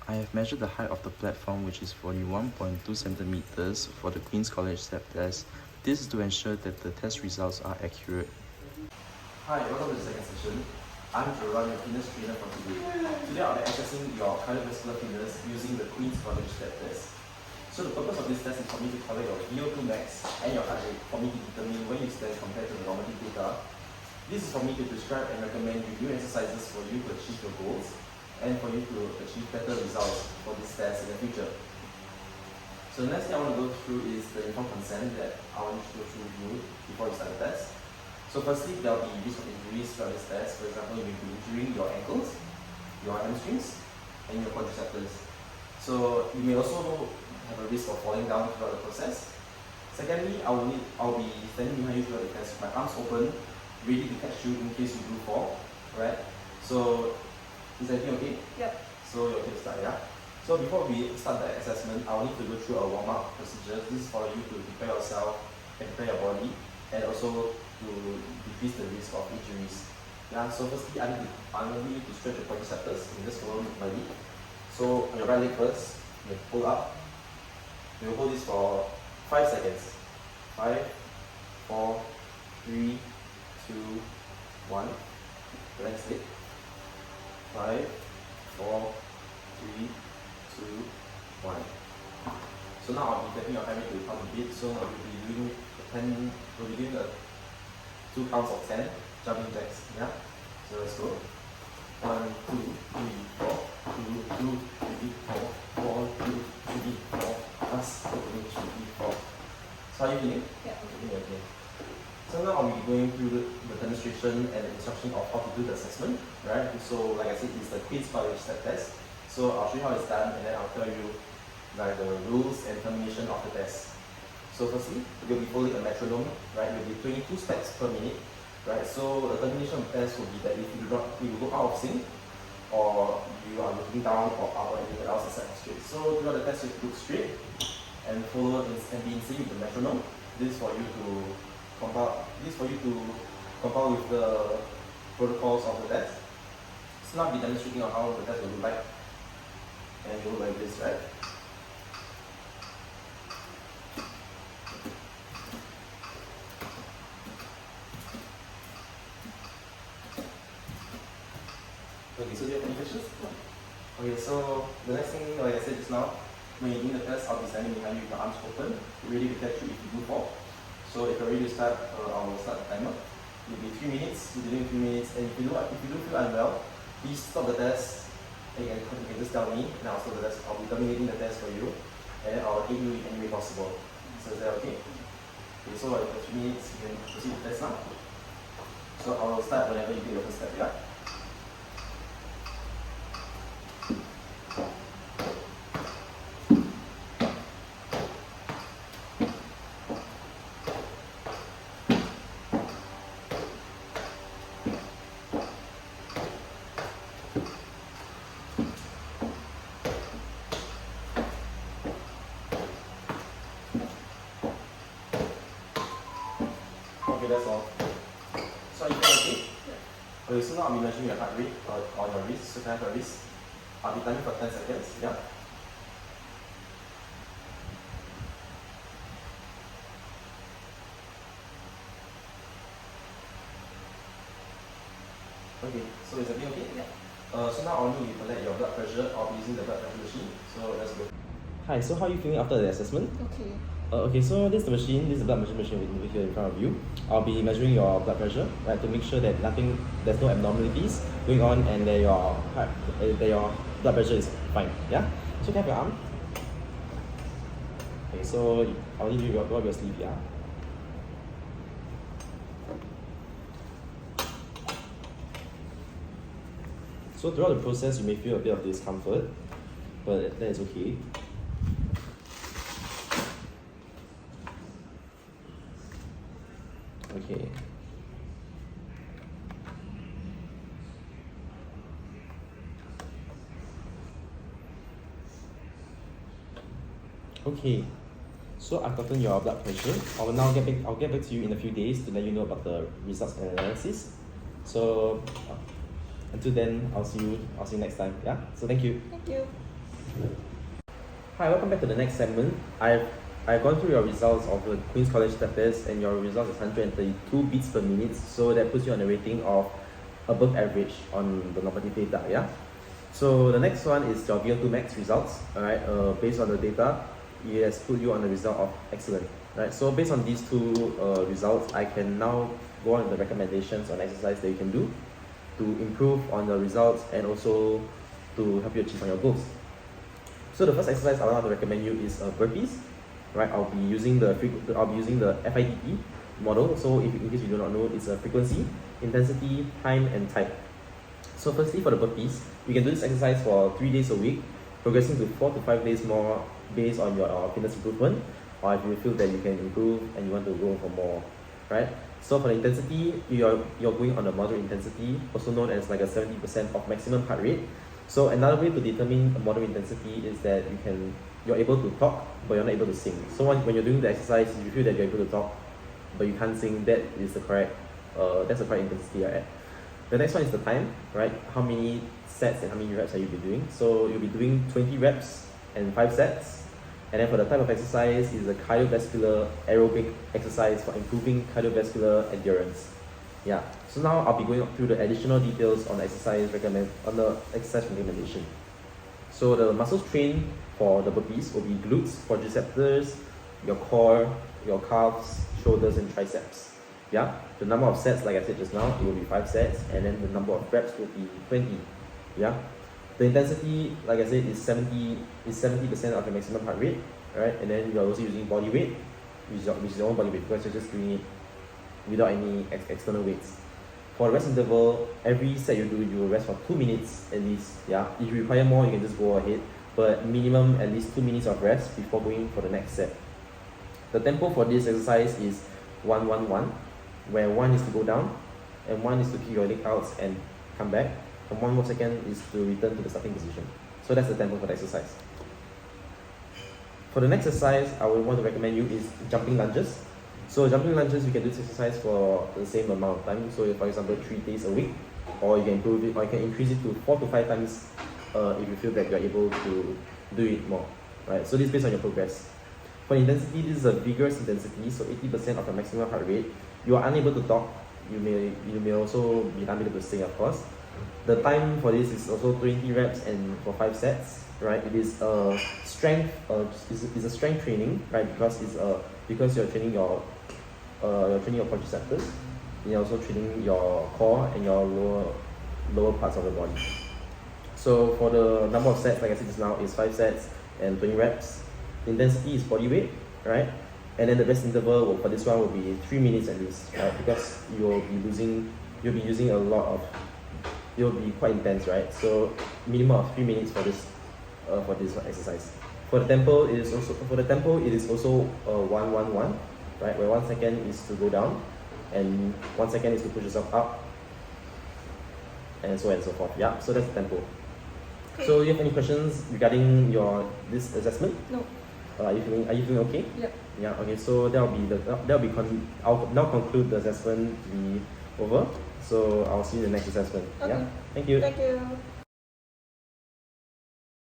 I have measured the height of the platform, which is 41.2 centimeters for the Queen's College Step Test. This is to ensure that the test results are accurate. Hi, welcome to the second session. I'm Jerome, your fitness trainer for today. Today I'll be assessing your cardiovascular fitness using the Queen's College Step Test. So the purpose of this test is for me to collect your VO2 max and your heart rate for me to determine where you stand compared to the normative data. This is for me to prescribe and recommend you new exercises for you to achieve your goals and for you to achieve better results for this test in the future. So the next thing I want to go through is the informed consent that I want you to go through with you before you start the test. So firstly, there will be risk of injuries throughout this test. For example, you may be injuring your ankles, your hamstrings, and your quadriceps. So you may also have a risk of falling down throughout the process. Secondly, I'll be standing behind you throughout the test with my arms open, ready to catch you in case you do fall. Alright? So is everything okay? Yep. So you're okay to start, yeah? So before we start the assessment, I will need to go through a warm-up procedure. This is for you to prepare yourself and prepare your body, and also to decrease the risk of injuries. Yeah, so firstly, I need you to stretch your quadriceps. You just follow my lead. So on your right leg first, you pull up. You hold this for 5 seconds. 5, 4, 3, 2, 1. The next leg. 5, 4, 3, 2, 1. So now I'll be tapping your heart rate to count a bit. So we'll be doing a 2 counts of 10 jumping jacks. Yeah? So let's go. 1, 2, 3, 4, 2, 2, 3, 4, 4, 2, 3, 4, plus 2, 3, 4. So are you feeling? Yeah. Okay. So now I'll be going through the demonstration and the instruction of how to do the assessment, right? So like I said, it's the Queen's College Step Test. So I'll show you how it's done, and then I'll tell you like the rules and termination of the test. So firstly, you'll be following a metronome, right? You'll be 22 steps per minute, right? So the termination of the test will be that if you go out of sync, or you are looking down or up or anything else except straight. So throughout the test, you have to look straight and follow and be in sync with the metronome. This is for you to compile with the protocols of the test. So now I'll be demonstrating on how the test will look like. And it will look like this, right? Okay, so do you have any questions? Okay, so the next thing, like I said just now, when you're doing the test, I'll be standing behind you with your arms open, ready to catch you if you do fall. So if you're ready to start, I'll start the timer. It'll be 3 minutes, you'll be doing 3 minutes, and if you do feel unwell, please stop the test, and you can just tell me, and I'll stop the test. I'll be terminating the test for you, and I'll aid you in any way possible. So is that okay? Okay, so after 3 minutes, you can proceed with the test now. So I'll start whenever you do your first step, yeah? Okay, that's all. So are you feel okay? Yeah. Okay, so now I'll be measuring your heart rate on your wrist. So can I have your wrist? I'll be timing for 10 seconds. Yeah. Okay, so is everything okay? Yeah. So now I'll need you to collect your blood pressure. I'll be using the blood pressure machine. So let's go. Hi, so how are you feeling after the assessment? Okay. Okay, so this is the machine, this is the blood measurement machine over here in front of you. I'll be measuring your blood pressure, right, to make sure that there's no abnormalities going on, and that your blood pressure is fine. Yeah. So can I have your arm? Okay, so I'll need you to rub your sleeve. Yeah. So throughout the process, you may feel a bit of discomfort, but that is okay. Okay. Okay. So I've gotten your blood pressure. I'll get back to you in a few days to let you know about the results and analysis. So until then, I'll see you next time. Yeah. So thank you. Thank you. Hi, welcome back to the next segment. I've gone through your results of the Queen's College step test, and your result is 132 beats per minute, so that puts you on a rating of above average on the normative data, yeah? So the next one is your VO2 max results, alright? Based on the data, it has put you on the result of excellent, right? So based on these two results, I can now go on the recommendations on exercise that you can do to improve on the results and also to help you achieve on your goals. So the first exercise I want to recommend you is burpees, right? I'll be using the FIDE model. So if in case you do not know, it's a frequency, intensity, time, and type. So firstly, for the burpees, you can do this exercise for 3 days a week, progressing to 4 to 5 days more based on your fitness improvement, or if you feel that you can improve and you want to go for more, right? So for the intensity, you're going on a moderate intensity, also known as like a 70% of maximum heart rate. So another way to determine a moderate intensity is that you're able to talk, but you're not able to sing. So when you're doing the exercise, you feel that you're able to talk, but you can't sing, that's the correct intensity you're at. The next one is the time, right? How many sets and how many reps are you doing? So you'll be doing 20 reps and 5 sets. And then for the type of exercise is a cardiovascular aerobic exercise for improving cardiovascular endurance. Yeah. So now I'll be going through the additional details on the exercise recommendation. So the muscles trained for the burpees will be glutes, quadriceps, your core, your calves, shoulders, and triceps. Yeah. The number of sets, like I said just now, it will be 5 sets, and then the number of reps will be 20. Yeah. The intensity, like I said, is 70% of your maximum heart rate, right? And then you're also using body weight, which is your own body weight, because you're just doing it without any external weights. For the rest interval, every set you do, you will rest for 2 minutes at least. Yeah. If you require more, you can just go ahead, but minimum at least 2 minutes of rest before going for the next set. The tempo for this exercise is 1-1-1, where 1 is to go down, and 1 is to keep your leg out and come back, and 1 more second is to return to the starting position. So that's the tempo for the exercise. For the next exercise, I would want to recommend you is jumping lunges. So jumping lunges, you can do this exercise for the same amount of time. So for example, 3 days a week, or you can improve it, or you can increase it to 4 to 5 times if you feel that you're able to do it more, right? So this is based on your progress. For intensity, this is a vigorous intensity, so 80% of your maximum heart rate. You are unable to talk. You may also be unable to sing, of course. The time for this is also 20 reps and for 5 sets, right? It is a strength, it's a strength training, right? Because you're training your quadriceps, you're also training your core and your lower parts of the body. So for the number of sets, like I said just now, is 5 sets and 20 reps. The intensity is body weight, right? And then the rest interval for this one will be 3 minutes at least, right? Because you'll be quite intense, right? So minimum of 3 minutes for this exercise. For the tempo, it is also 1-1-1, right? Where 1 second is to go down, and 1 second is to push yourself up, and so on and so forth. Yeah. So that's the tempo. Okay. So you have any questions regarding this assessment? No. Are you feeling okay? Yep. Yeah. Okay. So I'll now conclude the assessment to be over. So I'll see you in the next assessment. Okay. Yeah. Thank you. Thank you.